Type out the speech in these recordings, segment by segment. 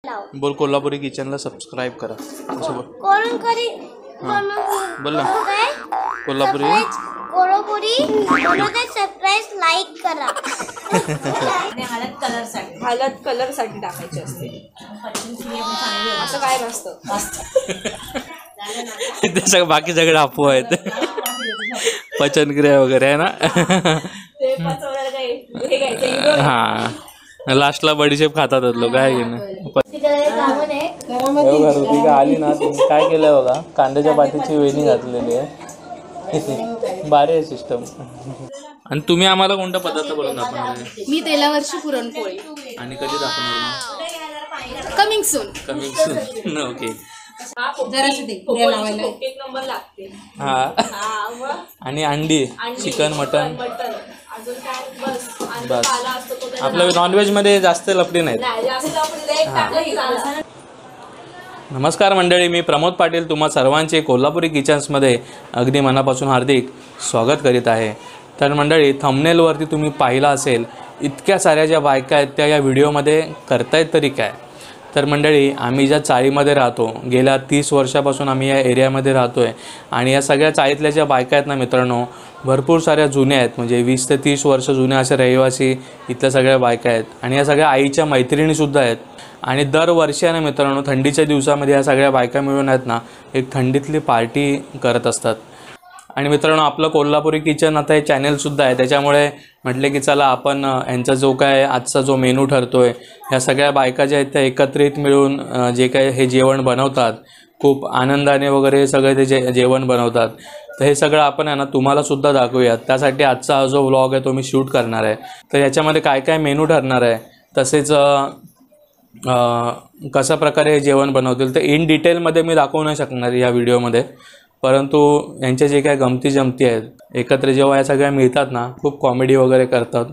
बोल कोल्हापुरी किचनला सबस्क्राईब करा. असं बोल. बोल ना. कोल्हापुरी लाईक करा. आणि हळद कलरसाठी टाकायची असते. असं काय नसतं. ते सगळं बाकी सगळे अफवा आहेत. पचनक्रिया वगैरे आहे ना. ते पचवल्याला काय हे घ्यायचं. हा लास्टला बडीशेप खातात लोक आहे की नाही. आली ना तुम्ही काय केलंय बघा, कांद्याच्या पातीची वेणी घातलेली आहे. भारी आहे सिस्टम. आणि तुम्ही आम्हाला कोणता पदार्थ बनवून दाखवणार? मी तेलावरची पुरणपोळी. आणि कधी दाखवणार? Coming soon. Coming soon. Okay. एक नंबर लागते. हा आणि अंडी, चिकन, मटन. बस आपलं नॉनव्हेज मध्ये जास्त लपडी नाही. नमस्कार मंडळी, मी प्रमोद पाटील तुम्हा सर्वांचे कोल्हापुरी किचन्समध्ये अगदी मनापासून हार्दिक स्वागत करीत आहे. तर मंडळी, थंबनेलवरती तुम्ही पाहिला असेल इतक्या साऱ्या ज्या बायका आहेत त्या या व्हिडिओमध्ये करतायत तरी काय. तर मंडळी, आम्ही ज्या चाळीमध्ये राहतो, गेल्या 30 वर्षापासून आम्ही या एरियामध्ये राहतो आहे. आणि या सगळ्या चाळीतल्या ज्या बायका आहेत ना मित्रांनो, भरपूर साऱ्या जुन्या आहेत. म्हणजे 20 ते 30 वर्ष जुन्या असे रहिवासी इथल्या सगळ्या बायका आहेत. आणि या सगळ्या आईच्या मैत्रिणीसुद्धा आहेत. आणि दरवर्षी ना मित्रांनो, थंडीच्या दिवसामध्ये या सगळ्या बायका मिळून आहेत ना, एक थंडीतली पार्टी करत असतात. आणि मित्रांनो, आपलं कोल्हापुरी किचन आता हे चॅनलसुद्धा आहे, त्याच्यामुळे म्हटले की चला आपण यांचा जो काय आजचा जो मेनू ठरतो आहे, ह्या सगळ्या बायका ज्या आहेत त्या एकत्रित मिळून जे काय हे जेवण बनवतात, खूप आनंदाने वगैरे सगळे ते जेवण बनवतात. तर हे सगळं आपण आहे ना तुम्हालासुद्धा दाखवूयात. त्यासाठी आजचा जो व्लॉग आहे तो मी शूट करणार आहे. तर याच्यामध्ये काय काय मेनू ठरणार आहे, तसेच कशा प्रकारे हे जेवण बनवतील ते इन डिटेलमध्ये मी दाखवू नाही शकणार या व्हिडिओमध्ये. परंतु यांच्या जे काय गमती जमती आहेत, एकत्र जेव्हा या सगळ्या मिळतात ना, खूप कॉमेडी वगैरे करतात,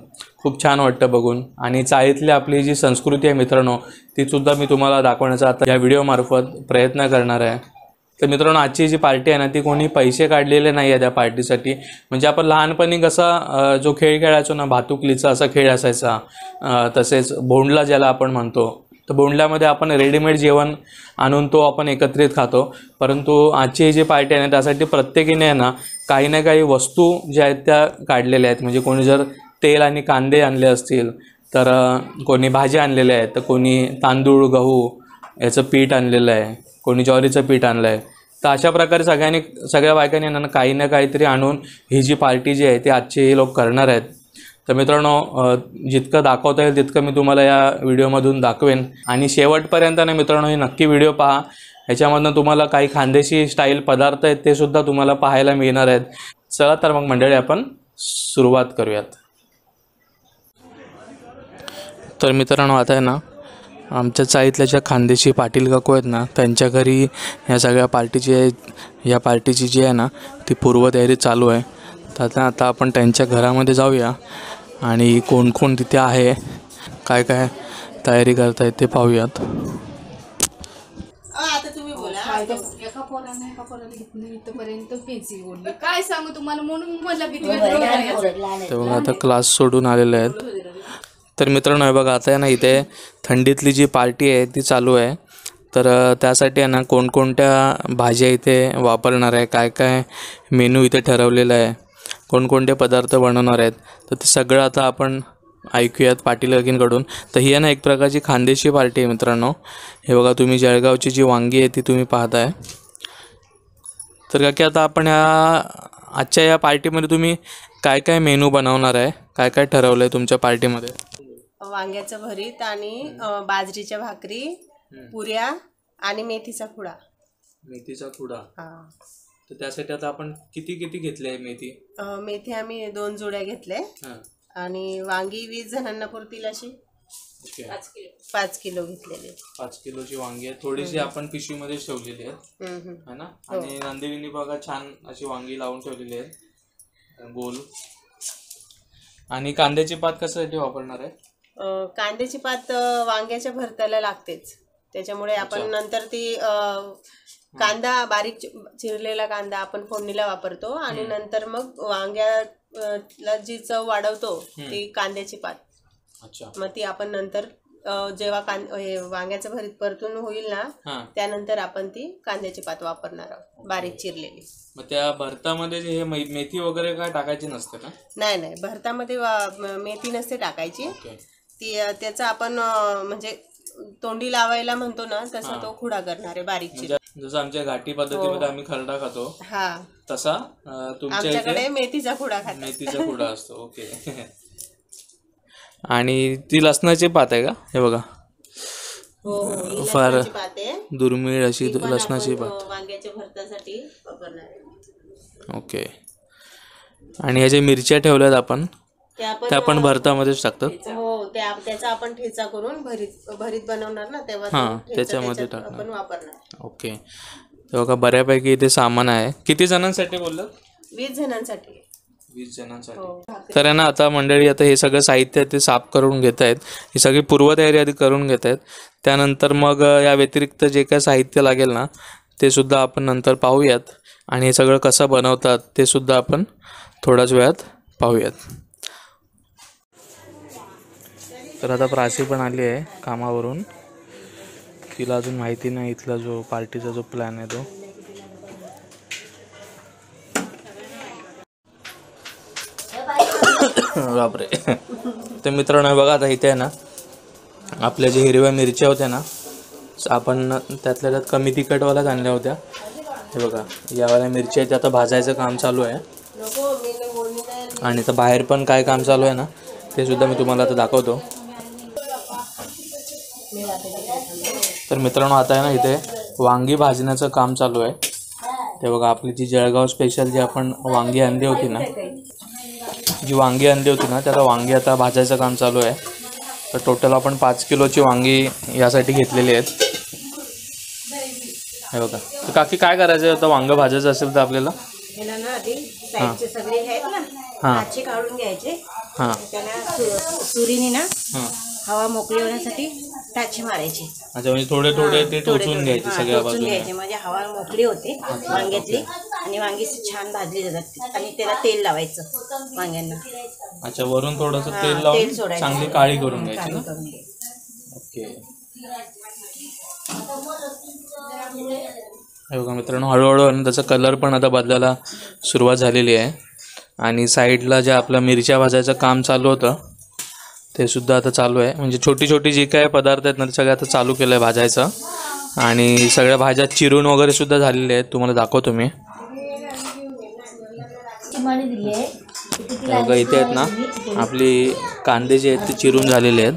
खूप छान वाटतं बघून. आणि चाळीतली आपली जी संस्कृती आहे मित्रांनो, तीसुद्धा मी तुम्हाला दाखवण्याचा आता या व्हिडिओमार्फत प्रयत्न करणार आहे. तर मित्रांनो, आजची जी पार्टी आहे ना, ती कोणी पैसे काढलेले नाही आहे त्या पार्टीसाठी. म्हणजे आपण लहानपणी कसा जो खेळ खेळायचो ना, भातुकलीचा असा खेळ असायचा, तसेच भोंडला ज्याला आपण म्हणतो, तर बोंडल्यामध्ये आपण रेडीमेड जेवण आणून तो आपण एकत्रित खातो. परंतु आजची जी पार्टी आहे ना, त्यासाठी प्रत्येकीने आहे ना काही वस्तू ज्या आहेत त्या काढलेल्या आहेत. म्हणजे कोणी जर तेल आणि कांदे आणले असतील, तर कोणी भाज्या आणलेल्या आहेत, तर कोणी तांदूळ गहू याचं पीठ आणलेलं आहे, कोणी ज्वारीचं पीठ आणलं आहे. तर अशा प्रकारे सगळ्या बायकांनी ना काही ना काहीतरी आणून ही जी पार्टी जी आहे ती आजचे हे लोक करणार आहेत. तर मित्रांनो, जितकं दाखवता येईल तितकं मी तुम्हाला या व्हिडिओमधून दाखवेन. आणि शेवटपर्यंत ना मित्रांनो ही नक्की व्हिडिओ पहा. ह्याच्यामधनं तुम्हाला काही खानदेशी स्टाईल पदार्थ आहेत ते सुद्धा तुम्हाला पाहायला मिळणार आहेत. चला तर मग मंडळी, आपण सुरुवात करूयात. तर मित्रांनो, आता आहे ना आमच्या चाळीतल्या ज्या खानदेशी पाटील काकू आहेत ना, त्यांच्या घरी ह्या सगळ्या पार्टीची जी आहे ना ती पूर्वतयारी चालू आहे. तर आता आपण त्यांच्या घरामध्ये जाऊया आणि कोण कोण तिथे आहे, काय काय तयारी करतायत ते पाहूयात. एका पोराला इथपर्यंत पेन्सिल ओढली, काय सांगू तुम्हाला, म्हणून मला भीती वाटते. तर बघा, आता क्लास सोडून आलेले आहेत. तर मित्रांनो, हे बघा, आता आहे ना इथे थंडीतली जी पार्टी आहे ती चालू आहे. तर त्यासाठी आहे ना कोणकोणत्या भाज्या इथे वापरणार आहे, काय काय मेनू इथे ठरवलेला आहे, कोणकोणते पदार्थ बनवणार आहेत, तर ते सगळं आता आपण ऐकूयात पाटील काकींकडून. तर ही आहे ना एक प्रकारची खानदेशी पार्टी आहे मित्रांनो. हे बघा, तुम्ही जळगावची जी वांगी आहे ती तुम्ही पाहताय. तर काकी, आता आपण आजच्या या पार्टीमध्ये तुम्ही काय काय मेनू बनवणार आहे, काय काय ठरवलं आहे तुमच्या पार्टीमध्ये? वांग्याचं भरीत आणि बाजरीच्या भाकरी, पुऱ्या आणि मेथीचा खुडा. मेथीचा खुडा. हां. तर त्यासाठी आता आपण किती घेतले आहे मेथी? मेथी आम्ही 2 जोड्या घेतले. आणि वांगी 20 जणांना पुरतील अशी 5 किलो घेतलेले. 5 किलोची वांगी आहे. थोडीशी आपण पिशवीमध्ये ठेवलेली आहेत, है ना. आणि नंदिनीने बघा छान अशी वांगी लावून ठेवलेली आहेत गोल. आणि कांद्याची पात कशासाठी वापरणार आहे? कांद्याची पात वांग्याच्या भरताला लागतेच, त्याच्यामुळे आपण नंतर ती कांदा बारीक चिरलेला कांदा आपण फोडणीला वापरतो. आणि नंतर मग वांग्याला जी चव वाढवतो ती कांद्याची पात. अच्छा. मग ती आपण नंतर जेव्हा हे वांग्याचं भरीत परतून होईल ना हा त्यानंतर आपण ती कांद्याची पात वापरणार आहोत बारीक चिरलेली. मग त्या भरतामध्ये जे हे मेथी वगैरे काय टाकायची नसते का? नाही नाही, भरतामध्ये मेथी नसते टाकायची. ओके. ती त्याचा आपण म्हणजे तोंडी लावायला म्हणतो ना तसा तो खुडा करणार आहे बारीक चिर. जसं आमच्या घाटी पद्धतीमध्ये आम्ही खरडा खातो हा तसा तुमच्या आमच्याकडे मेथीचा खुडा खातात. मेथीचा खुडा असतो. ओके. आणि ती लसणाची पात आहे का? हे बघा फार दुर्मिळ अशी लसणाची पात वांग्याच्या भरतासाठी वापरणार आहे. ओके. आणि ह्या ज्या मिरच्या ठेवल्यात आपण त्या पण भरतामध्येच टाकतात. हो त्याचा आपण ठेचा करून भरीत बनवणार ना तेव्हा त्याच्यामध्ये आपण वापरणार. ओके. ते बघा बऱ्यापैकी इथे सामान आहे. किती जणांसाठी बोललात? 20 जणांसाठी. 20 जणांसाठी. तर आहे ना आता मंडळी आता हे सगळं साहित्य ते साफ करून घेत आहेत. ही सगळी पूर्वतयारी आधी करून घेत आहेत. त्यानंतर मग या व्यतिरिक्त जे काय साहित्य लागेल ना ते सुद्धा आपण नंतर पाहूयात. आणि हे सगळं कसं बनवतात ते सुद्धा आपण थोड्याच वेळात पाहूयात. तर आता प्राची पण आली आहे कामावरून. तिला अजून माहिती नाही इथला जो पार्टीचा जो प्लॅन आहे तो. बापरे. ते मित्रांनो बघा आता इथे आहे ना आपल्या जे हिरव्या मिरच्या होत्या ना आपण त्यातल्या त्यात कमी तिखटवाल्याच आणल्या होत्या. हे बघा यावाल्या मिरच्या आहेत आता भाजायचं काम चालू आहे. आणि तर बाहेर पण काय काम चालू आहे ना ते सुद्धा मी तुम्हाला आता दाखवतो. तर मित्रांनो आता आहे ना इथे वांगी भाजण्याचं काम चालू आहे. ते बघा आपली जी जळगाव स्पेशल जी आपण वांगी आणली होती ना त्याला वांगी आता भाजायचं काम चालू आहे. तर टोटल आपण 5 किलोची वांगी यासाठी घेतलेली आहेत. हे बघा. तर काकी काय करायचं आता वांगं भाजायचं असेल तर आपल्याला काचे काढून घ्यायचे. त्याला सुरीने ना हवा मोकळी होण्यासाठी टाचे मारायचे. अच्छा म्हणजे थोडे थोडे ते टोचून घ्यायचे सगळ्या बाजूने म्हणजे हवा मोकळी होते वांग्यातली आणि वांगी छान भाजली जातात. आणि त्याला तेल लावायचं वांग्यांना. अच्छा वरून थोडंसं तेल लावून चांगली काळी करून घ्यायची ना. ओके. हे बघा मित्रांनो हळूहळू त्याचा कलर पण आता बदलायला सुरुवात झालेली आहे. आणि साईडला ज्या आपल्या मिरच्या भाजायचं काम चालू होतं ते सुद्धा आता चालू आहे. म्हणजे छोटी छोटी जी काय पदार्थ आहेत ना ते सगळे आता चालू केलं आहे भाजायचं. आणि सगळ्या भाज्या चिरून वगैरे सुद्धा झालेल्या आहेत. तुम्हाला दाखवतो मी. बघा इथे आहेत ना आपली कांदे जे आहेत ते चिरून झालेले आहेत.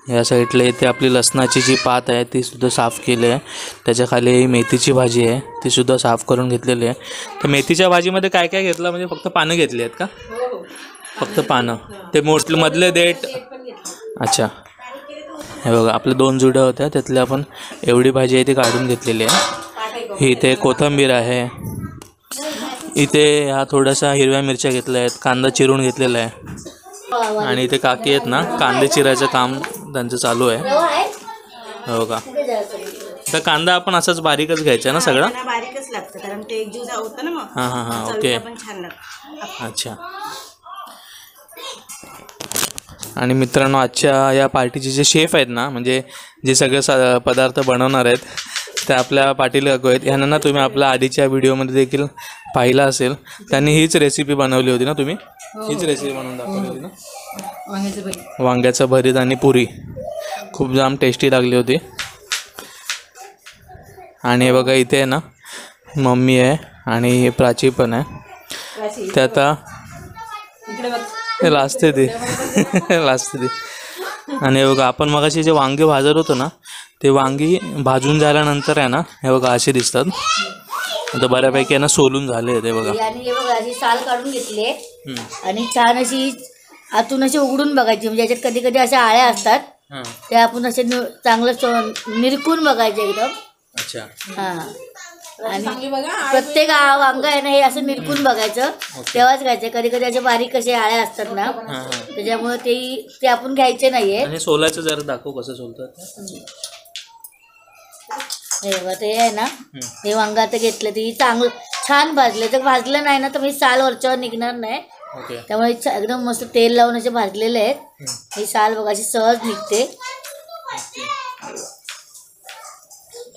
या साईडला इथे आपली लसणाची जी पात आहे ती सुद्धा साफ केली आहे. त्याच्या खाली मेथीची भाजी आहे ती सुद्धा साफ करून घेतलेली आहे. तर मेथीच्या भाजीमध्ये काय काय घेतलं म्हणजे फक्त पानं घेतली आहेत का? फक्त पानं. ते मोठे मधले देठ. अच्छा. हे बघा आपल्या 2 जुड्या होत्या त्यातल्या आपण एवढी भाजी आहे ती काढून घेतलेली आहे. ही इथे कोथिंबीर आहे. इथे ह्या थोड्याशा हिरव्या मिरच्या घेतल्या आहेत. कांदा चिरून घेतलेला आहे. आणि इथे काकी आहेत ना कांदे चिरायचं काम त्यांचं चालू आहे. हो का. तर कांदा आपण असाच बारीकच घ्यायचा ना सगळं? बारीकच लागतं कारण ते एक जीव होतं ना मग. हां ओके. छान लागतं. अच्छा. आणि मित्रांनो आजच्या या पार्टीचे जे शेफ आहेत ना म्हणजे जे सगळे पदार्थ बनवणार आहेत ते आपल्या पाटील काकू आहेत. यांना ना तुम्ही आपल्या आधीच्या व्हिडिओमध्ये देखील पाहिला असेल. त्यांनी हीच रेसिपी बनवली होती ना तुम्ही? हीच रेसिपी बनवून दाखवली होती ना वांग्याचं भरीत आणि पुरी. खूप जाम टेस्टी लागली होती. आणि हे बघा इथे आहे ना मम्मी आहे आणि प्राची पण आहे. ते आता लाजते ती. आणि हे बघा आपण मगाशी जे वांगे भाजत होतो ना ते वांगी भाजून झाल्यानंतर आहे ना हे बघा असे दिसतात. आता बऱ्यापैकी आहे ना सोलून झाले ते बघा. आणि हे बघा अशी साल काढून घेतली आणि छान अशी आतून अशी उघडून बघायची. म्हणजे याच्यात कधी कधी अशा आळ्या असतात ते आपण असे चांगलं निरकून बघायचे एकदम. अच्छा. हां. आणि प्रत्येक वांग आहे ना हे असं निरकून बघायचं तेव्हाच घ्यायचं. कधी कधी असे बारीक असे आळ्या असतात ना त्याच्यामुळे ते आपण घ्यायचे नाहीये. आणि सोलायचं जरा दाखव कसं सोलतात. हे बघा ते आहे ना हे वांग आता घेतलं ते चांगलं छान भाजलं. तर भाजलं नाही ना तर मी साल वरच्यावर निघणार नाही. त्यामुळे एकदम मस्त तेल लावून असे भाजलेले आहेत. ही साल बघा अशी सहज निघते.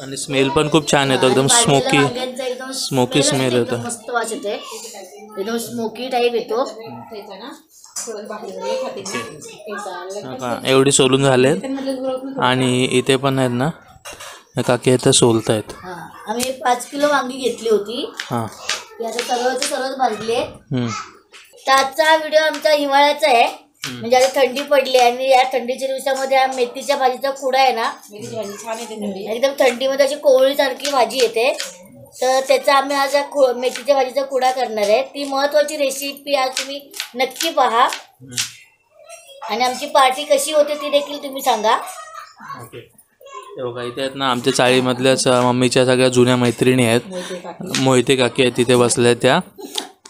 आणि स्मेल पण खूप छान येतो, एकदम स्मोकी वांग्यांचा एकदम स्मोकी स्मेल एकदम येतो. मस्त वास येते, एकदम स्मोकी टाईप येतो. एवढी सोलून झालेत आणि इथे पण आहेत ना काकी इथे सोलत आहेत. हा, आम्ही 5 किलो वांगी घेतली होती, हां. ती आता सर्वच भाजली आहे. त्याचा व्हिडिओ आमचा हिवाळ्याचा आहे, म्हणजे आता थंडी पडली आणि या थंडीच्या दिवसामध्ये हा मेथीच्या भाजीचा कुडा आहे ना, एकदम थंडीमध्ये अशी कोवळीसारखी भाजी येते. तर त्याचा आम्ही आज मेथीच्या भाजीचा कुडा करणार आहे. ती महत्त्वाची रेसिपी आज तुम्ही नक्की पहा आणि आमची पार्टी कशी होते ती देखील तुम्ही सांगा. बघा इथे आहेत ना आमच्या चाळीमधल्याच मम्मीच्या सगळ्या जुन्या मैत्रिणी आहेत. मोहिते काकी आहेत तिथे बसल्या आहेत त्या.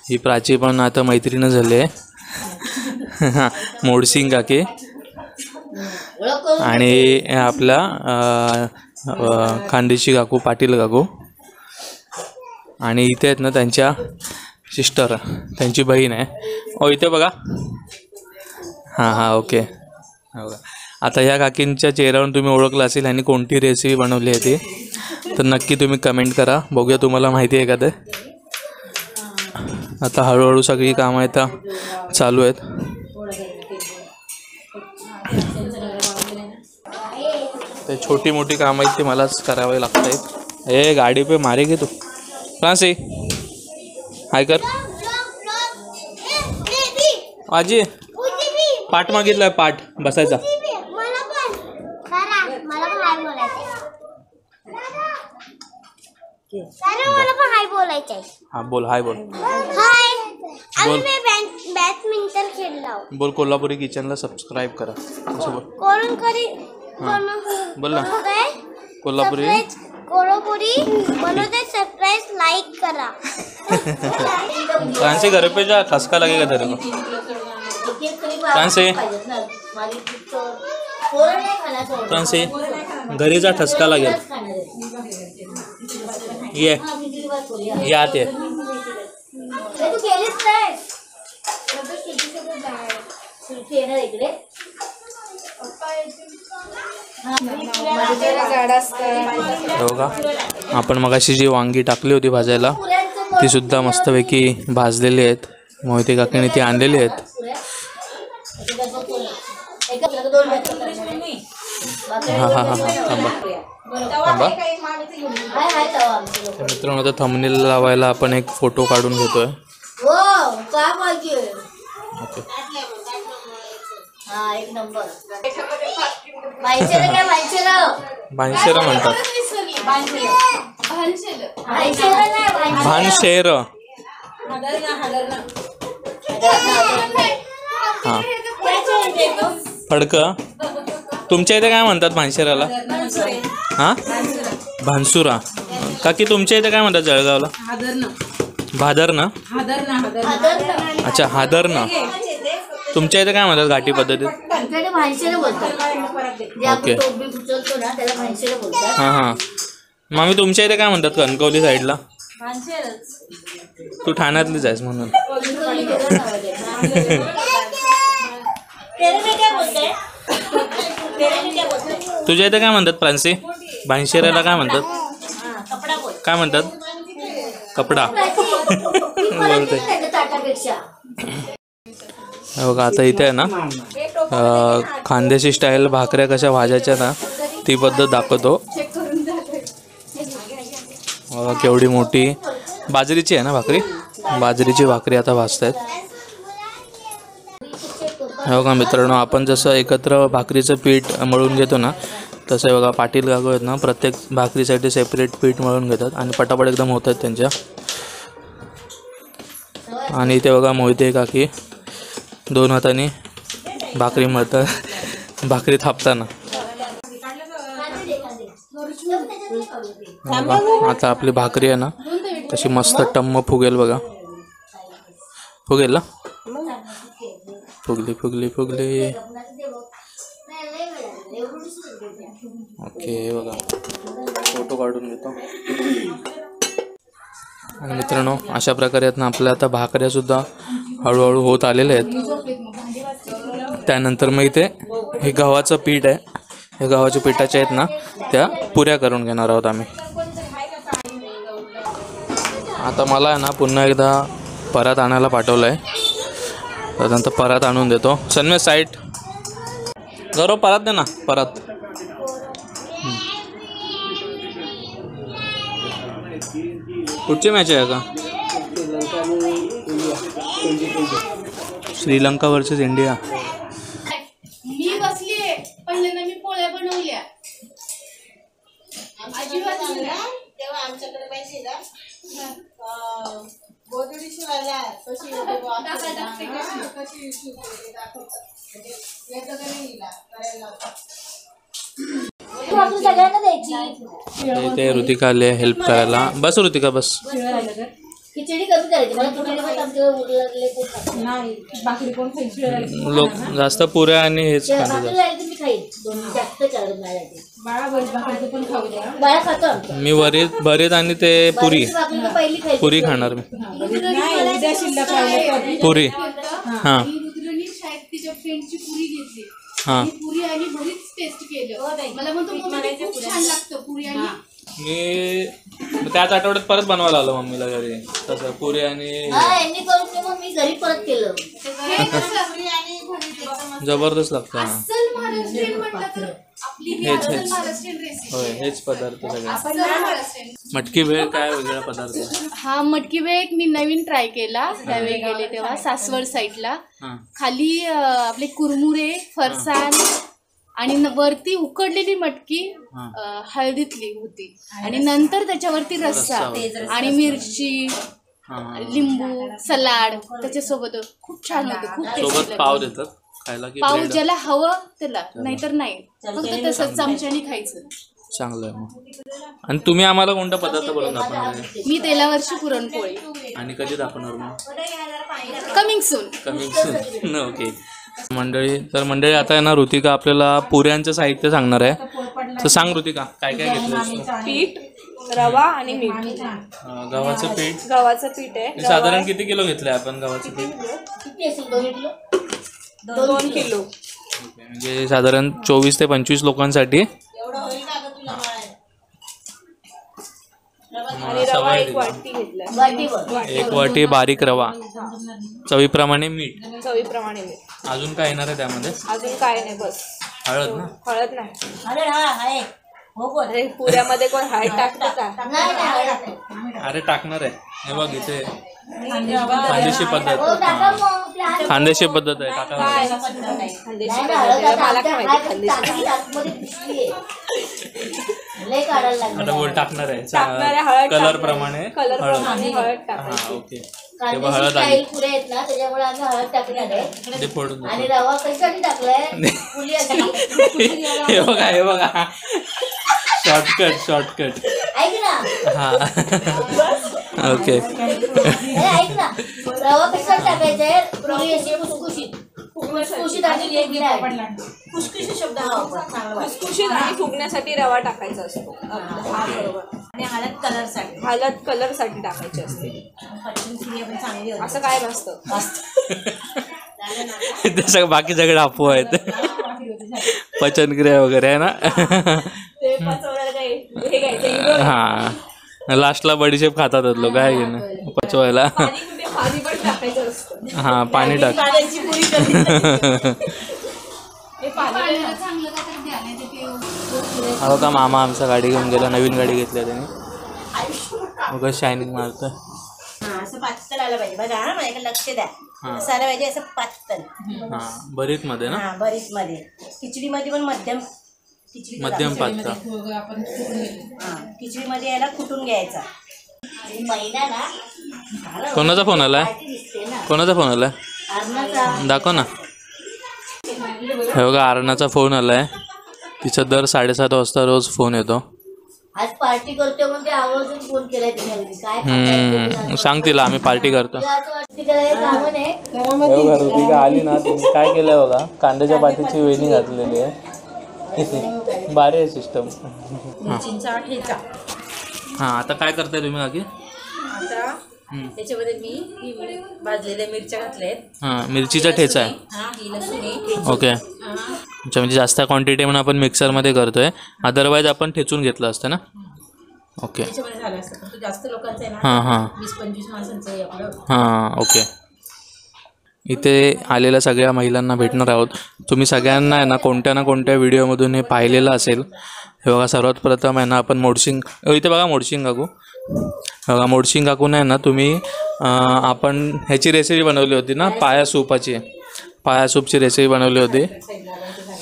ही प्राची पण आता मैत्रीण झाली आहे. मोडसिंग काकी आणि आपला खानदेशी काकू पाटील काकू. आणि इथे आहेत ना त्यांच्या सिस्टर, त्यांची बहीण आहे. ओ इथे बघा. हां ओके. बघा आता ह्या काकींच्या चेहऱ्यावरून तुम्ही ओळखलं असेल आणि कोणती रेसिपी बनवली आहे ती, तर नक्की तुम्ही कमेंट करा, बघूया तुम्हाला माहिती आहे का ते. आता हळूहळू सगळी कामं आता चालू आहेत. ते छोटी मोठी कामं आहेत ती मलाच करावी लागत आहेत. ए गाडी पे मारे घे तू फ्रांसी, हाय कर. आजी पाठ मागितलाय, पाठ बसायचा. मला पण हाय बोलायचंय. हां बोल, हाय बोल. हाय, आम्ही बॅडमिंटन खेळलो. बोल कोल्हापुरी किचनला सबस्क्राईब करा. असं बोल. कोण करी बोल ना काय कोल्हापुरी. कोल्हापुरी बनवते. सरप्राइज लाइक करा. फ्रांसी घर पे जा, खसका लगेगा तेरे को. फ्रांसी फ्रांसी घरी जा, ठसका लागेल. ये आते बघा. आपण मगाशी जी वांगी टाकली होती भाजायला ती सुद्धा मस्तपैकी भाजलेली आहेत. मोहिते काकीने ती आणलेली आहेत. थांबा. मित्रांनो आता थंबनेल लावायला आपण एक फोटो काढून घेतोय. ओके. एक नंबर. भानशेर म्हणतात. भानशेर. हां फडकं. तुमच्या इथे काय म्हणतात भानशेराला? हां भानसुरा. काकी तुमच्या इथे काय म्हणतात जळगावला? भादरनं. अच्छा हादरनं. तुमच्या इथे काय म्हणतात घाटी पद्धतीत? ओके. हां मामी तुमच्या इथे काय म्हणतात कणकवली साईडला? तू ठाण्यातलीच आहेस म्हणून. तुझ्या इथे काय म्हणतात फ्रान्सी? भानशेराला काय म्हणतात? काय म्हणतात? कपडा बोलते. बघा आता इथे आहे ना खानदेशी स्टाईल भाकऱ्या कशा भाजायच्या ना ती पद्धत दाखवतो. केवढी मोठी बाजरीची आहे ना भाकरी. बाजरीची भाकरी आता भाजतायत. बघा मित्रांनो आपण जसं एकत्र भाकरीचं पीठ मळून घेतो ना तसं बघा पाटील काकू आहेत ना प्रत्येक भाकरीसाठी सेपरेट पीठ मळून घेतात आणि पटापट एकदम होत आहेत त्यांच्या. आणि इथे बघा मोहिते काकी 2 हाताने भाकरी मळतात, भाकरी थापताना. आता आपली भाकरी आहे ना तशी मस्त टम्म फुगेल बघा. फुगेल ना. फुगली फुगली फुगली. ओके बघा फोटो काढून घेतो. आणि मित्रांनो अशा प्रकारे आहेत ना आपल्या आता भाकऱ्यासुद्धा हळूहळू होत आलेल्या आहेत. त्यानंतर मग इथे हे गव्हाचं पीठ आहे हे गव्हाच्या पिठाच्या आहेत ना त्या पुऱ्या करून घेणार आहोत आम्ही. आता मला आहे ना पुन्हा एकदा परात आणायला पाठवलं आहे. त्यानंतर परात आणून देतो. सन्मे साईट गौरव परात दे ना परात. कुठची मॅच आहे का? Sri Lanka versus India. मी बसलीये पहिल्यांदा मी पोळ्या बनवल्या अजिबात तेव्हा आमच्याकडे माहिती ना गोधडी शिवायला कशी तू आपण सगळ्यांना द्यायची. इथे ऋतिका आली आहे हेल्प करायला. बस ऋतिका बस. खिचडी कमी करायची. मला खिचडी पण आमच्या उरले पोट खातो. लोक जास्त पुऱ्या आणि हेच खाते. भाकरी राहिली तर मी खाईन. दोन्ही जास्त चालत नाही. बाळा खातो आमचा. मी भरीत आणि ते पुरी भाकरी तर पहिली खायची. पुरी खाणार मी. पुरी हां रुद्रनी शाळेत तिच्या फ्रेंडची पुरी घेतली. हां पुरी आणि बरीच टेस्ट केलं. मला म्हणतो मम्मी खूप छान लागतं पुरी आणि मी त्याच आठवड्यात परत बनवायला आलो मम्मीला घरी तसं पुरी आणि हा यांनी करून ते मग मी घरी परत केलं. जबरदस्त लागतं. हां अस्सल महाराष्ट्रीयन म्हटलं तर आपली ही हेच अस्सल हेच महाराष्ट्रीयन रेसिपी. होय हेच पदार्थ सगळे. अस्सल महाराष्ट्रीयन. मटकी भेळ काय वेगळा पदार्थ आहे? हा मटकी वेळ एक मी नवीन ट्राय केला त्यावेळी गेले तेव्हा सासवड साईडला. हां खाली आपले कुरमुरे फरसाण आणि वरती उकडलेली मटकी हळदीतली होती आणि नंतर त्याच्यावरती रस्सा आणि मिरची हां लिंबू सलाड त्याच्यासोबत खूप छान होतं. खूप सोबत टेस्टी पाव देतात खायला की पाव ब्रेड? ज्याला हवं त्याला नाहीतर नाही फक्त तसंच चमच्याने खायचं. चांगलं आहे मग. आणि तुम्ही आम्हाला कोणता पदार्थ बनवून दाखवणार आहे? मी तेलावरची पुरणपोळी. आणि कधी दाखवणार मग? Coming soon. Coming soon. Okay मंडळी आता आहे ना ऋतिका आपल्याला पुऱ्यांचं साहित्य सांगणार आहे. तर सांग ऋतिका काय काय घेतलं? पीठ रवा आणि मीठ. गव्हाचं पीठ. गव्हाचं पीठ आहे साधारण किती किलो घेतलंय आपण गव्हाचं पीठ? किती असेल? 2 किलो. 2 किलो. म्हणजे साधारण 24 ते 25 लोकांसाठी. आणि रवा 1 वाटी घेतलाय. वाटीवर. 1 वाटी बारीक रवा. चवीप्रमाणे मीठ. चवीप्रमाणे मीठ. अजून काय येणार आहे त्यामध्ये? अजून काय नाही बस. हळद ना? हळद नाही. अरे हा आहे. हो बोल. अरे पुऱ्यामध्ये कोण हळद टाकतं का? नाही नाही. अरे टाकणार आहे. हे बघ इथे खानदेशी पद्धत. हो टाका मग. ते आहे. खानदेशी पद्धत आहे टाका. काय नाही ना, हळद आता मला काय आमच्या माहिती खाल्ली. टाकीत आतमध्ये पिशवी आहे. लय काढायला आता लागलं. बोल टाकणार टाकणार आहे आहे हळद. कलर प्रमाणे. कलर प्रमाणे हळद हा टाकायची. ओके. कांद्याची हळद आली. स्टाईल पुढे आहेत ना त्याच्यामुळे आम्ही हळद टाकणार आहे. ते फोडून दे. आणि रवा कशासाठी टाकलाय? पुरी अशी. हे बघा शॉर्टकट ऐक ना. हा ओके. हे ऐक ना. रवा कशासाठी टाकायचाय? पुरी अशी खुसखुशीत आणि खुशखुशी शब्द हा वापर चांगला वाटतो. खुसखुशीत आणि फुगण्यासाठी रवा टाकायचा असतो. हा बरोबर. आणि हळद कलरसाठी. हळद कलरसाठी टाकायची असते. पचनक्रिया पण चांगली होते. असं काय नसतं. ते सगळं बाकी सगळे अफवा आहेत. पचनक्रिया वगैरे आहे ना. ते पचवायला काय हे घ्यायचं. हा लास्टला बडीशेप खातात लोक आहे की नाही पचवायला. पाणी पण टाकायचं असतं. हा पाणी टाक. पाण्याची पुरी करते. हे पाणी पाण्याला चांगलं काहीतरी द्या नाही तर ते हा का मामा आमचा गाडी घेऊन गेला. नवीन गाडी घेतली त्याने. मग शायनिंग मारतं. हा असं पातळ आलं पाहिजे बघा. हा माझ्याकडे लक्ष द्या. हा. असं आलं पाहिजे असं पातळ. हा भरीत मध्ये ना. हा बरीच मध्ये. खिचडीमध्ये पण मध्यम. खिचडी मध्यम पातळ. हा खिचडीमध्ये याला कुटून घ्यायचा. महिना ना. कोणाचा फोन आलाय? दिसते ना. कोणाचा फोन आलाय अर्णाचा. दाखव ना. हे बघा अरुणाचा फोन आलाय. तिचा दर 7:30 वाजता रोज फोन येतो. आज पार्टी करतोय म्हणून ते आवर्जून फोन केलाय तिने. काय सांग तिला आम्ही पार्टी करतो. पार्टी करायला कामं नाही. बघा ऋतिका आली ना तुम्ही काय केलंय बघा. कांद्याच्या पातीची वेणी घातलेली आहे. भारी आहे सिस्टम. मिरचींचा ठेचा. हा आता काय करताय तुम्ही काकी? आता त्याच्यामध्ये मी ही भाजलेल्या मिरच्या घातल्या आहेत. हां, मिरचीचा ठेचा आहे. हा, ही लसूण आहे. ओके. अच्छा, म्हणजे जास्त क्वांटिटी म्हणून आपण मिक्सरमध्ये करतोय, अदरवाईज आपण ठेचून घेतलं असतं ना. ओके. त्याच्यामध्ये झालं असतं, पण जास्त लोकांचं आहे ना, हां हां 20-25 माणसांचं आहे आपलं. हां. ओके. इथे आलेल्या सगळ्या महिलांना भेटणार आहोत. तुम्ही सगळ्यांना आहे ना कोणत्या ना कोणत्या व्हिडिओमधून हे पाहिलेलं असेल. हे बघा, सर्वात प्रथम आहे ना आपण मोडशिंग, इथे बघा मोडशिंग काकू, बघा मोडशिंग काकून आहे ना तुम्ही आपण ह्याची रेसिपी बनवली होती ना, पाया सूपाची, पाया सूपची रेसिपी बनवली होती.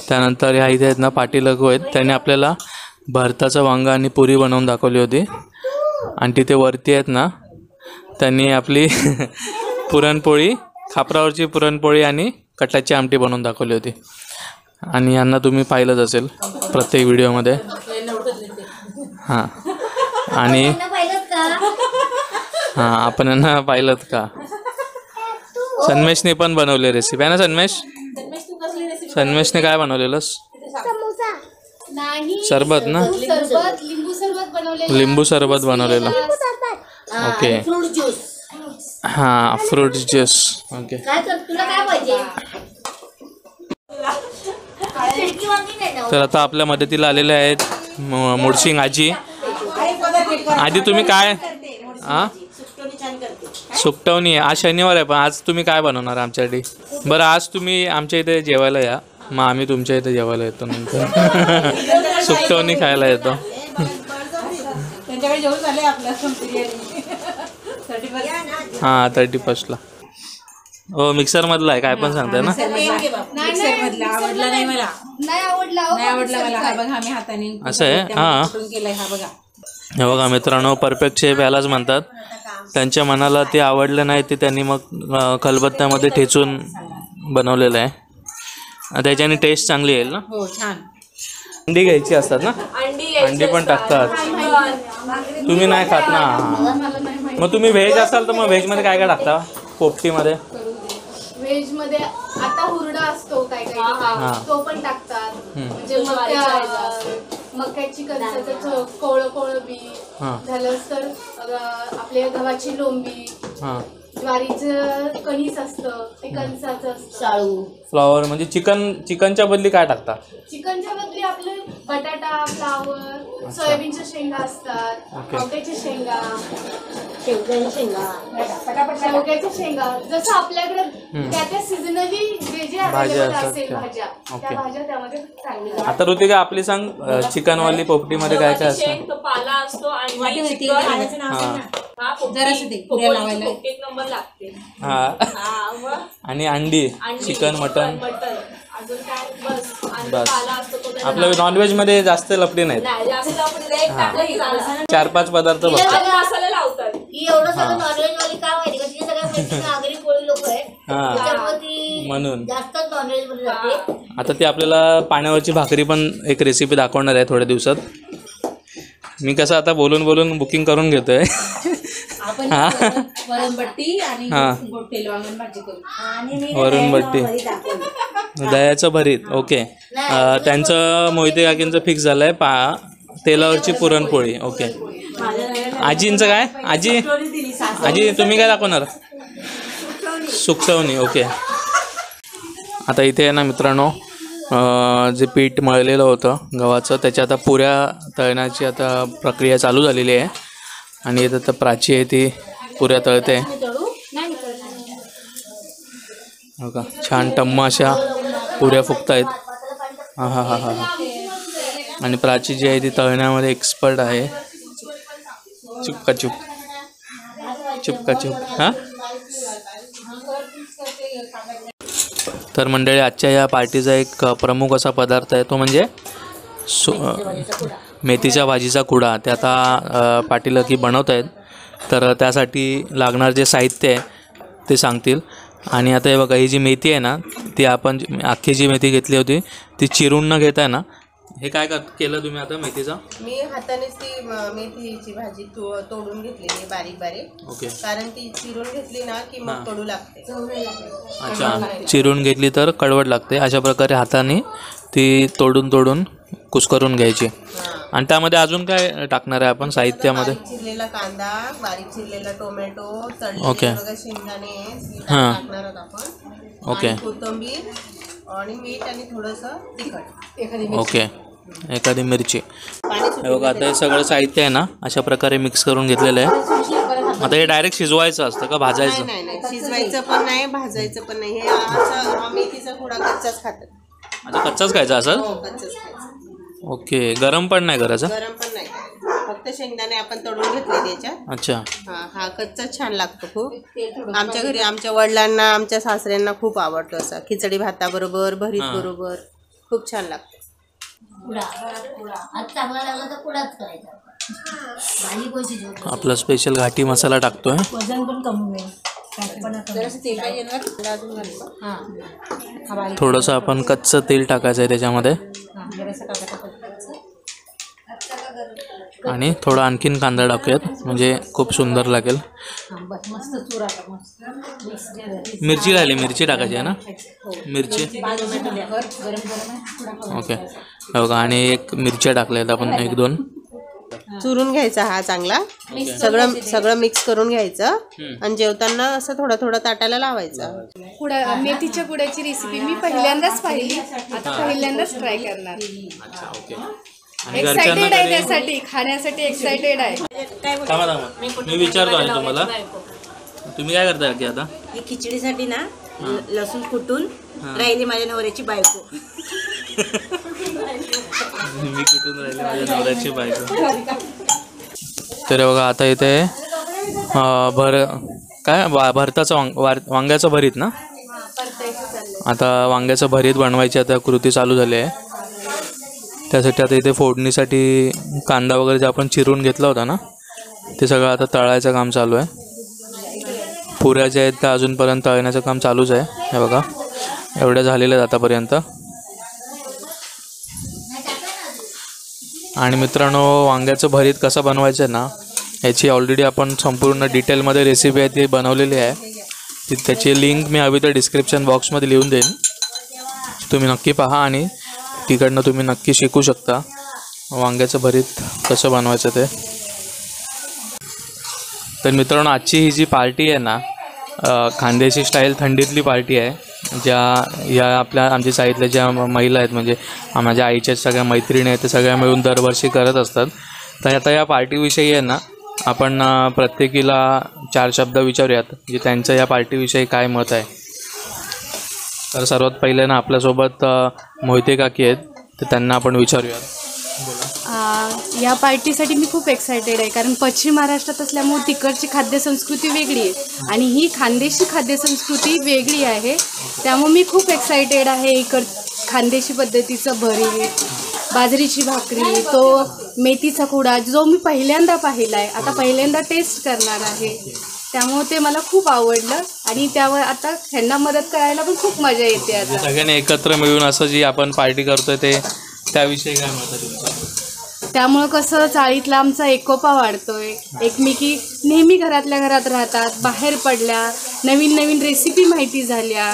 त्यानंतर ह्या इथे आहेत ना पाटीलकू आहेत, त्यांनी आपल्याला भरताचं वांगा आणि पुरी बनवून दाखवली होती. आणि तिथे वरती आहेत ना त्यांनी आपली पुरणपोळी, खापरावरची पुरणपोळी आणि कटाची आमटी बनवून दाखवली होती. आणि यांना तुम्ही पाहिलंच असेल प्रत्येक व्हिडिओमध्ये. हां. आणि हां, आपण यांना पाहिलं का. सन्मेशने पण बनवले रेसिपी आहे ना. सन्मेशने काय बनवलेलंस? नाही, सरबत ना, सरबत, लिंबू सरबत बनवलेलं. लिंबू सरबत बनवलेलं. ओके. Fruit juice. हां, फ्रूट ज्यूस. ओके. काय कर, तुला काय पाहिजे? खिडकी वांगी नाही ना. तर आता आपल्या मदतीला आलेले आहेत मोडशिंग आजी. आजी तुम्ही काय, हां सुकटवणी आहे. आज शनिवार आहे, पण आज तुम्ही काय बनवणार आमच्यासाठी? बरं, आज तुम्ही आमच्या इथे जेवायला या, मग आम्ही तुमच्या इथे जेवायला येतो नंतर. सुकटवणी खायला येतो. त्यांच्याकडे जेवण झाले आपल्या हां, 31ला. हो, मिक्सरमधला आहे, काय पण सांगताय ना. मिक्सरमधला आवडला नाही मला, नाही आवडला. नाही आवडला मला. हा बघा आम्ही हाताने असं आहे. हां, केलाय. हा बघा, हे बघा मित्रांनो, परफेक्ट शेफ यालाच म्हणतात. त्यांच्या मनाला ते आवडलं नाही, ते त्यांनी मग खलबत्त्यामध्ये ठेचून बनवलेलं आहे. त्याच्याने टेस्ट चांगली येईल ना. हो छान. अंडी घ्यायची असतात ना, अंडी पण टाकतात. तुम्ही नाही खात ना. मग तुम्ही व्हेज असाल तर मग व्हेजमध्ये काय काय टाकता पोपटीमध्ये? व्हेज मध्ये आता हुरडा असतो काय काय ठिकाणी, तो पण टाकतात. म्हणजे मक्याची कणसाचं कोळं बी झालंच तर आपल्या गव्हाची लोंबी, ज्वारीचं कणीस असतं ते कणसाचं असतं. शाळू फ्लॉवर म्हणजे चिकनच्या बदली काय टाकता? चिकनच्या बदली आपले बटाटा, फ्लावर, सोयाबीनच्या शेंगा असतात, मक्याच्या शेंगा, शेवग्याच्या शेंगा. जसं आपल्याकडे त्या सीझनली जे जे अवेलेबल असेल भाज्या, त्या भाज्या त्यामध्ये टाकल्या. आता ऋतिका आपली सांग, चिकनवाली पोपटीमध्ये काय काय असतं? पाला असतो आणि एक नंबर लागते. हां, आणि अंडी, चिकन, मटन. अजून काय बस. आणि बस. पाला असतो तो आपलं नॉनव्हेजमध्ये जास्त लपडी नाहीत. नाही जास्त आपण एक टाकलं की झालं. 4-5 पदार्थ बघतो. आणि मसाले लावतात. ही एवढं सगळं नॉनव्हेज वाली काय माहिती का, तिथे सगळ्या मैत्रिणी आगरी कोळी लोक आहेत, त्याच्यामुळे ती म्हणून जास्त नॉनव्हेज मध्ये जाते. आता ती आपल्याला पाण्यावरची भाकरी पण एक रेसिपी दाखवणार आहे थोड्या दिवसात. मी कसं आता बोलून बोलून बुकिंग करून घेतोय. वरणबट्टी आणि तेल वांगण भाजी करू. वरणबट्टी, दह्याचं भरीत. ओके. त्यांचं मोहिते काकींचं फिक्स झालंय तेलावरची पुरणपोळी. ओके. आजींचं काय? आजी तुम्ही काय दाखवणार? सुकटवणी. ओके. आता इथे आहे ना मित्रांनो, जे पीठ मळलेलं होतं गव्हाचं, त्याच्या आता पुऱ्या तळण्याची आता प्रक्रिया चालू झालेली आहे. आणि इथं तर प्राची आहे, ती पुऱ्या तळते. हो का, छान टम्म अशा पुऱ्या फुगत आहेत. हां हां हां हां. आणि प्राची जी आहे ती तळण्यामध्ये एक्सपर्ट आहे. चुपका चुप. हां. तर मंडळी, आजच्या या पार्टीचा एक प्रमुख असा पदार्थ आहे, तो म्हणजे मेथीच्या भाजीचा कुडा. ते आता पाटील की बनवत आहेत. तर त्यासाठी लागणार जे साहित्य आहे ते सांगतील. आणि आता हे बघा, ही जी मेथी आहे ना, ती आपण अख्खी जी मेथी घेतली होती ती चिरून न घेताय ना, हे काय केलं तुम्ही आता मेथीचा? मी हातानेच ती मेथीची भाजी तोडून घेतलेली बारीक बारीक. ओके. कारण ती चिरून घेतली ना की मग कडू लागते. अच्छा, चिरून घेतली तर कडवट लागते. अशा प्रकारे हाताने ती तोडून कुस्करून घ्यायची. आणि त्यामध्ये अजून काय टाकणार आहे आपण साहित्यामध्ये? बारीक चिरलेला कांदा, बारीक चिरलेला टोमॅटो, ओके. तळलेले बघा शेंगदाणे हां. टाकणार आहोत आपण. ओके. आणि कोथिंबीर आणि मीठ आणि थोडंसं तिखट. ओके, एखादी मिरची. पाणी हे बघा आता हे सगळं साहित्य आहे ना अशा प्रकारे मिक्स करून घेतलेलं आहे. आता हे डायरेक्ट शिजवायचं असतं का भाजायचं? नाही शिजवायचं पण नाही, भाजायचं पण नाही. हे असं हा मेथीचा खुडा कच्चाच खातात. अच्छा, कच्चाच खायचा असं? हो, कच्चाच खायचं. ओके, गरम पण नाही करायचं? गरम पण नाही करायचं. फक्त शेंगदाणे आपण तळून घेतले त्याच्यात. अच्छा. हा कच्चा छान लागतो खूप. आमच्या घरी आमच्या वडिलांना, आमच्या सासऱ्यांना खूप आवडतो असा. खिचडी भाताबरोबर, भरीत बरोबर खूप छान लागतो. आज चांगला लागला तर पुढाच करायचा. भाजी कोणची जोड आपला स्पेशल घाटी मसाला टाकतोय. वजन पण कमी होईल. थोडंसं आपण कच्चं तेल टाकायचं आहे त्याच्यामध्ये आणि थोडा आणखीन कांदा टाकूयात म्हणजे खूप सुंदर लागेल. मिरची राहिली, मिरची टाकायची आहे ना? मिरची ओके. बघा आणि एक मिरच्या टाकल्यात आपण, 1-2 चुरून घ्यायचा हा चांगला. सगळं मिक्स करून घ्यायचं आणि जेवताना असं थोडा थोडा ताटाला लावायचा. कुडा मेथीच्या कुड्याची रेसिपी मी पहिल्यांदाच पाहिली, आता पहिल्यांदाच ट्राय करणार. एक्साइटेड आहे त्यासाठी, खाण्यासाठी एक्साइटेड आहे. थांबा मी विचारतो आणि तुम्हाला, तुम्ही काय करताय की आता? ही खिचडीसाठी ना लसूण कुटून राहिली माझ्या नवऱ्याची बायको. मी कुठून राहिले माझ्या नवऱ्याची बायको. तर बघा आता इथे भरताचं वांग्याचं भरीत ना, आता वांग्याचं भरीत बनवायची आता कृती चालू झाली आहे. त्यासाठी आता इथे फोडणीसाठी कांदा वगैरे जे आपण चिरून घेतला होता ना ते सगळं आता तळायचं काम चालू आहे. पुऱ्या ज्या आहेत त्या अजूनपर्यंत तळण्याचं काम चालूच आहे. हे बघा एवढ्या झालेल्या आहेत आतापर्यंत. आणि मित्रांनो, वांग्याचं भरीत कसं बनवायचं आहे ना याची ऑलरेडी आपण संपूर्ण डिटेलमध्ये रेसिपी आहे ती बनवलेली आहे. त्याची लिंक मी हवी तर डिस्क्रिप्शन बॉक्समध्ये लिहून देईन, तुम्ही नक्की पहा आणि तिकडनं तुम्ही नक्की शिकू शकता वांग्याचं भरीत कसं बनवायचं ते. तर मित्रांनो, आजची ही जी पार्टी आहे ना खानदेशी स्टाईल थंडीतली पार्टी आहे. या आमच्या साईडल्या ज्या महिला आहेत म्हणजे माझ्या आईच्या सगळ्या मैत्रिणी आहेत ते सगळ्या मिळून दरवर्षी करत असतात. तर आता या पार्टीविषयी आहे ना आपण प्रत्येकीला 4 शब्द विचारूयात की त्यांचं या पार्टीविषयी काय मत आहे. तर सर्वात पहिले ना आपल्यासोबत मोहिते काकी आहेत, तर त्यांना आपण विचारूयात. या पार्टीसाठी मी खूप एक्सायटेड आहे, कारण पश्चिम महाराष्ट्रात असल्यामुळे तिकडची खाद्यसंस्कृती वेगळी आहे आणि ही खानदेशी खाद्यसंस्कृती वेगळी आहे. त्यामुळे मी खूप एक्सायटेड आहे. खानदेशी पद्धतीचं भरीत, बाजरीची भाकरी, तो मेथीचा खुडा जो मी पहिल्यांदा पाहिला आहे, आता पहिल्यांदा टेस्ट करणार आहे. त्यामुळे ते मला खूप आवडलं आणि त्यावर आता ह्यांना मदत करायला पण खूप मजा येते. आता सगळ्यांनी एकत्र मिळून असं जी आपण पार्टी करतोय ते त्याविषयी काय मत आहे तुमचं? त्यामुळं कसं चाळीतला आमचा एकोपा वाढतोय. एकमेकी नेहमी घरातल्या घरात राहतात, बाहेर पडल्या, नवीन नवीन रेसिपी माहिती झाल्या,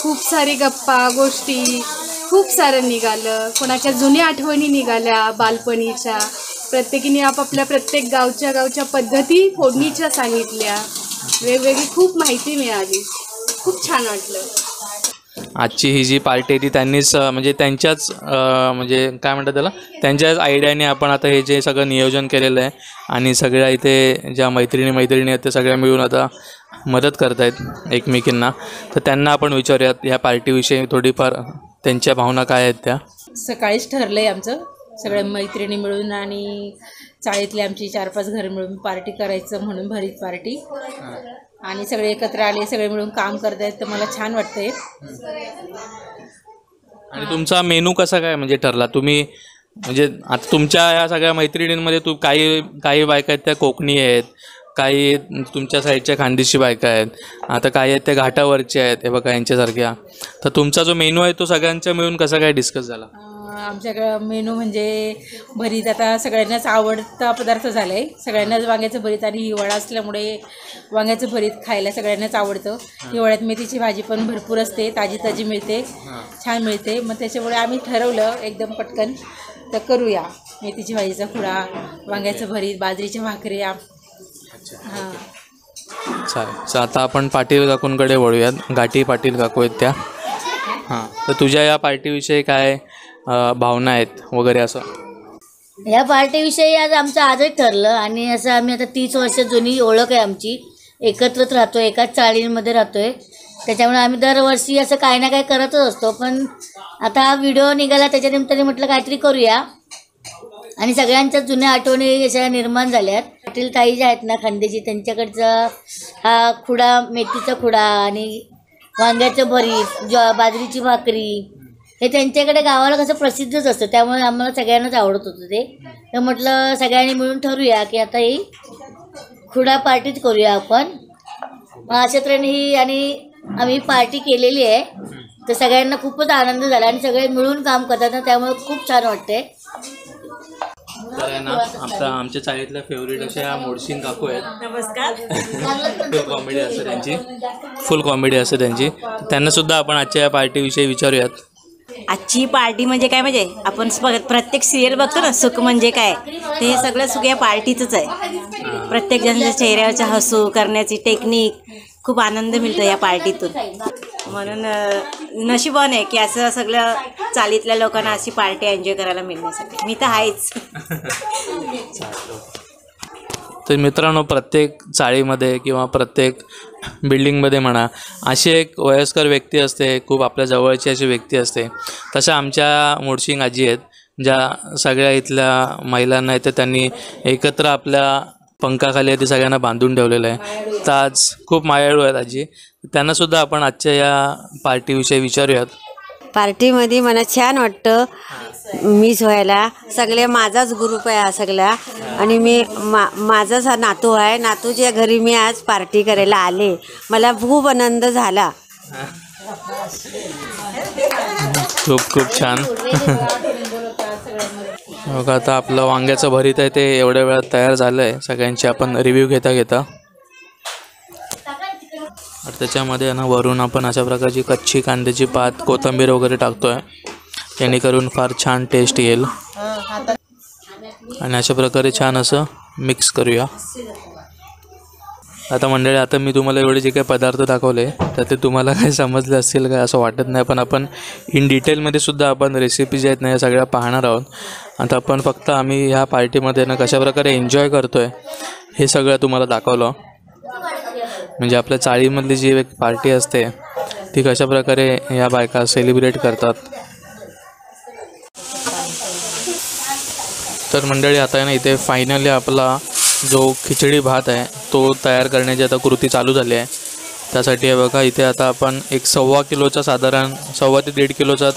खूप सारी गप्पा गोष्टी खूप सारं निघालं. कोणाच्या जुन्या आठवणी निघाल्या बालपणीच्या. प्रत्येकीने आपापल्या प्रत्येक गावच्या पद्धती फोडणीच्या सांगितल्या. वेगवेगळी खूप माहिती मिळाली. खूप छान वाटलं. आजची ही जी पार्टी आहे ती त्यांनीच म्हणजे त्यांच्याच म्हणजे काय म्हणतात त्याला, त्यांच्याच आयडियाने आपण आता हे जे सगळं नियोजन केलेलं आहे आणि सगळ्या इथे ज्या मैत्रिणी आहेत ते सगळ्या मिळून आता मदत करत आहेत एकमेकींना. तर त्यांना आपण विचारूयात ह्या पार्टीविषयी थोडीफार त्यांच्या भावना काय आहेत त्या. सकाळीच ठरलं आहे आमचं सगळ्या मैत्रिणी मिळून आणि चाळीतली आमची 4-5 घरं मिळून पार्टी करायचं म्हणून भरीत पार्टी. आणि सगळे एकत्र आले, सगळे मिळून काम करत आहेत, तर मला छान वाटतंय. आणि तुमचा मेनू कसा काय म्हणजे ठरला? तुम्ही म्हणजे आता तुमच्या या सगळ्या मैत्रिणींमध्ये काही बायका आहेत त्या कोकणी आहेत, काही तुमच्या साईडच्या खानदेशी बायका आहेत, आता काही आहेत त्या घाटावरच्या आहेत, हे बघा यांच्यासारख्या. तर तुमचा जो मेनू आहे तो सगळ्यांचा मिळून कसा काय डिस्कस झाला? आमच्याकडं मेनू म्हणजे भरीत आता सगळ्यांनाच आवडता पदार्थ झाला आहे. सगळ्यांनाच वांग्याचं भरीत आणि हिवाळा असल्यामुळे वांग्याचं भरीत खायला सगळ्यांनाच आवडतं. हिवाळ्यात मेथीची भाजी पण भरपूर असते, ताजी मिळते, छान मिळते. मग त्याच्यामुळे आम्ही ठरवलं एकदम पटकन तर करूया. मेथीची भाजीचा खुडा, वांग्याचं भरीत, बाजरीच्या भाकऱ्या. हां. चालेल. तर आता आपण पाटील काकूंकडे वळूयात. गाठी पाटील काकू आहेत त्या. हां, तर तुझ्या या पार्टीविषयी काय भावना आहेत वगैरे असं? या पार्टीविषयी आज आमचं आजच ठरलं आणि असं आम्ही आता 30 वर्ष जुनी ओळख आहे आमची. एकत्रच राहतो, एकाच चाळीमध्ये राहतोय. त्याच्यामुळे आम्ही दरवर्षी असं काही ना काही करतच असतो. पण आता हा व्हिडिओ निघाला त्याच्या निमित्ताने म्हटलं काहीतरी करूया आणि सगळ्यांच्या जुन्या आठवणी अशा निर्माण झाल्यात. पाटील ताई ज्या आहेत ना खांद्याची, त्यांच्याकडचा हा खुडा, मेथीचा खुडा आणि वांग्याचं भरीत, बाजरीची भाकरी हे त्यांच्याकडे गावाला कसं प्रसिद्धच असतं. त्यामुळे आम्हाला सगळ्यांनाच आवडत होतं ते. तर म्हटलं सगळ्यांनी मिळून ठरवूया की आता ही खुडा पार्टीच करूया आपण. मग अशा तऱ्हेने ही आणि आम्ही पार्टी केलेली आहे. तर सगळ्यांना खूपच आनंद झाला आणि सगळे मिळून काम करतात ना, त्यामुळे खूप छान वाटते. तर आहे ना, आता आमच्या चाळीतल्या फेवरेट अशा मोडशिंग काकू आहेत. नमस्कार. फुल कॉमेडी असते त्यांची, फुल कॉमेडी असते त्यांची. त्यांना सुद्धा आपण आजच्या या पार्टीविषयी विचारूयात. आजची पार्टी म्हणजे काय, म्हणजे आपण प्रत्येक सिरियल बघतो ना, सुख म्हणजे काय, ते हे सगळं सुख या पार्टीचंच आहे. प्रत्येक जणांच्या चेहऱ्यावरच्या हसू करण्याची टेक्निक, खूप आनंद मिळतो या पार्टीतून. म्हणून नशिबान आहे की असं सगळं चालीतल्या लोकांना अशी पार्टी एन्जॉय करायला मिळण्यासाठी. मी तर आहेच. तर मित्रांनो, प्रत्येक चाळीमध्ये किंवा प्रत्येक बिल्डिंगमध्ये म्हणा, अशी एक वयस्कर व्यक्ती असते, खूप आपल्या जवळची अशी व्यक्ती असते. तशा आमच्या मोडशिंग आजी आहेत, ज्या सगळ्या इथल्या महिलांना येते त्यांनी एकत्र आपल्या पंखाखाली ते सगळ्यांना बांधून ठेवलेलं आहे. तर आज खूप मायाळू आहेत आजी. त्यांनासुद्धा आपण आजच्या या पार्टीविषयी विचारूयात. पार्टीमध्ये मला छान वाटतं मिस व्हायला. सगळे माझाच ग्रुप आहे हा सगळा आणि मी माझाच हा नातू आहे. नातूच्या घरी मी आज पार्टी करायला आले. मला खूप आनंद झाला. खूप खूप छान. बघा, आता आपलं वांग्याचं भरीत आहे ते एवढ्या वेळात तयार झालं आहे. सगळ्यांची आपण रिव्ह्यू घेता त्याच्यामध्ये ना वरून आपण अशा प्रकारची कच्ची कांद्याची पात, कोथिंबीर वगैरे टाकतो आहे, जेणेकरून फार छान टेस्ट येईल. आणि अशा प्रकारे छान असं मिक्स करूया. आता मंडळी, आता मी तुम्हाला एवढे जे काही पदार्थ दाखवले तर ते तुम्हाला काही समजले असतील काय असं वाटत नाही. पण आपण इन डिटेलमध्ये सुद्धा आपण रेसिपी ज्या आहेत ना या सगळ्या पाहणार आहोत. आता आपण फक्त आम्ही ह्या पार्टीमध्ये ना कशाप्रकारे एन्जॉय करतो आहे हे सगळं तुम्हाला दाखवलं. म्हणजे आपल्या चाळीमधली जी एक पार्टी असते ती कशाप्रकारे या बायका सेलिब्रेट करतात. तर मंडळी, आता आहे ना इथे फायनली आपला जो खिचडी भात आहे तो तयार करण्याची आता कृती चालू झाली आहे. त्यासाठी आहे बघा, इथे आता आपण एक 1.25 किलोचा, साधारण 1.25 ते 1.5 किलोचा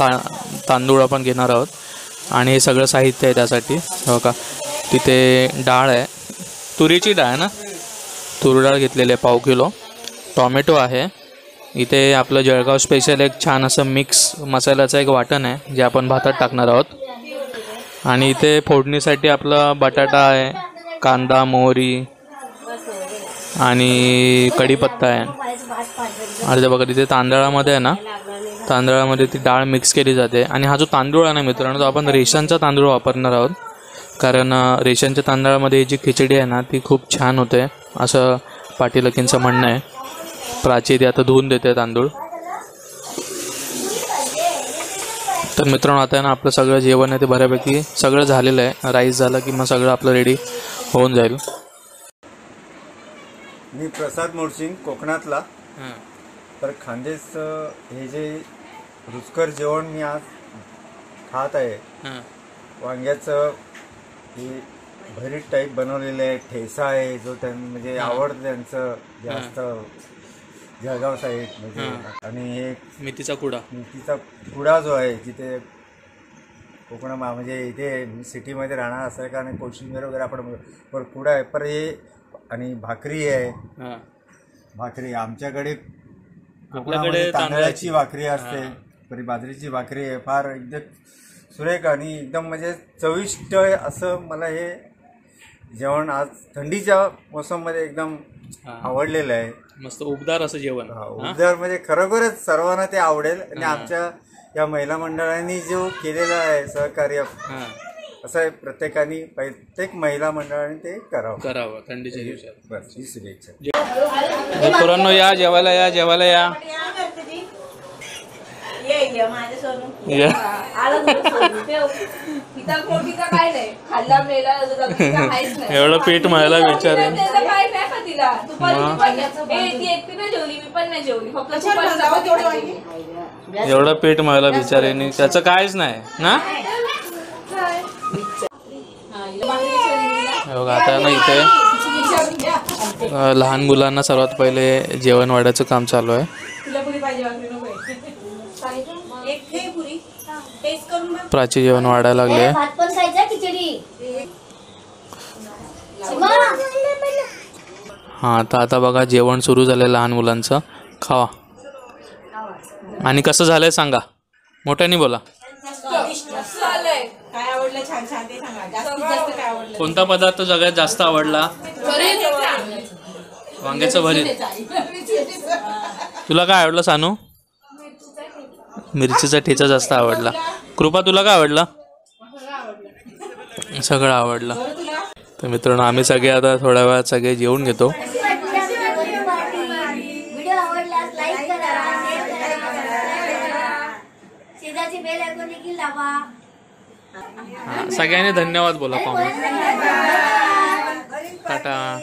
तांदूळ आपण घेणार आहोत. आणि हे सगळं साहित्य आहे त्यासाठी. बघा, तिथे डाळ आहे, तुरीची डाळ आहे ना, तूर डाळ घेतलेली आहे 1/2 किलो. टॉमॅटो आहे. इथे आपलं जळगाव स्पेशल एक छान असं मिक्स मसाल्याचं एक वाटण आहे जे आपण भातात टाकणार आहोत. आणि इथे फोडणीसाठी आपला बटाटा आहे, कांदा, मोहरी आणि कढीपत्ता आहे. आणि ते बघा, तिथे तांदळामध्ये आहे ना, तांदळामध्ये ती डाळ मिक्स केली जाते. आणि हा जो तांदूळ आहे ना मित्रांनो, तो आपण रेशनचा तांदूळ वापरणार आहोत. कारण रेशनच्या तांदळामध्ये ही जी खिचडी आहे ना ती खूप छान होते असं पाटीलकींचं म्हणणं आहे. प्राची ती आता धुवून देते तांदूळ. तर मित्रांनो, आता ना आपलं सगळं जेवण आहे ते बऱ्यापैकी सगळं झालेलं आहे. राईस झालं की मग सगळं आपलं रेडी होऊन जाईल. मी प्रसाद मोडशिंग, कोकणातला. तर खानदेश हे जे रुचकर जेवण मी आज खात आहे, वांग्याचं हे भरीत टाईप बनवलेलं आहे, ठेसा आहे जो म्हणजे आवडतं त्यांचं जास्त जळगाव साईड म्हणजे. आणि हे मेथीचा कुडा जो आहे, जिथे कोकणा म्हणजे इथे सिटीमध्ये राहणार असेल का आणि कोशिंबीर वगैरे आपण कुडा आहे. पर हे आणि भाकरी आहे. भाकरी आमच्याकडे तांदळाची भाकरी असते, तरी बाजरीची भाकरी आहे. फार एकदम सुरेख आणि एकदम म्हणजे चविष्ट असं मला हे जेवण आज थंडीच्या मोसममध्ये एकदम आवडलेलं आहे. मस्त उबदार असं जेवण. उबदार म्हणजे खरोखरच सर्वांना ते आवडेल. आणि आमच्या या महिला मंडळांनी जो केलेला आहे सहकार्य असं आहे, प्रत्येक महिला मंडळाने ते करावं थंडीच्या दिवसात. बस ही शुभेच्छा. पोरांनो या जेवायला या या. एवढं पीठ मला विचारेन. एवढं पीठ मला विचारेन त्याचं काहीच नाही ना. बघा आता ना इथे लहान मुलांना सर्वात पहिले जेवण वाढायचं काम चालू आहे. प्राची जेवण वाढायला लागले. भात पण खायचा, खिचडी. हा तर आता बघा जेवण सुरू झालंय लहान मुलांचं. खावा. आणि कसं झालंय सांगा, मोठ्याने बोला. काय आवडलं छान छान ते सांगा. जास्तीत जास्त काय आवडलं? कोणता पदार्थ सगळ्यात जास्त आवडला? वांग्याचं भरीत. तुला काय आवडलं सानू? मिरचीचा ठेचा जास्त आवडला. कृपा तुला काय आवडलं? सगळं आवडलं. तर मित्रांनो आम्ही सगळे आता थोड्या वेळात सगळे जेवून घेतो. व्हिडिओ आवडल्यास लाईक करा, शेजारची बेल आयकॉन देखील दाबा. सगळ्यांनी धन्यवाद बोला. टाटा.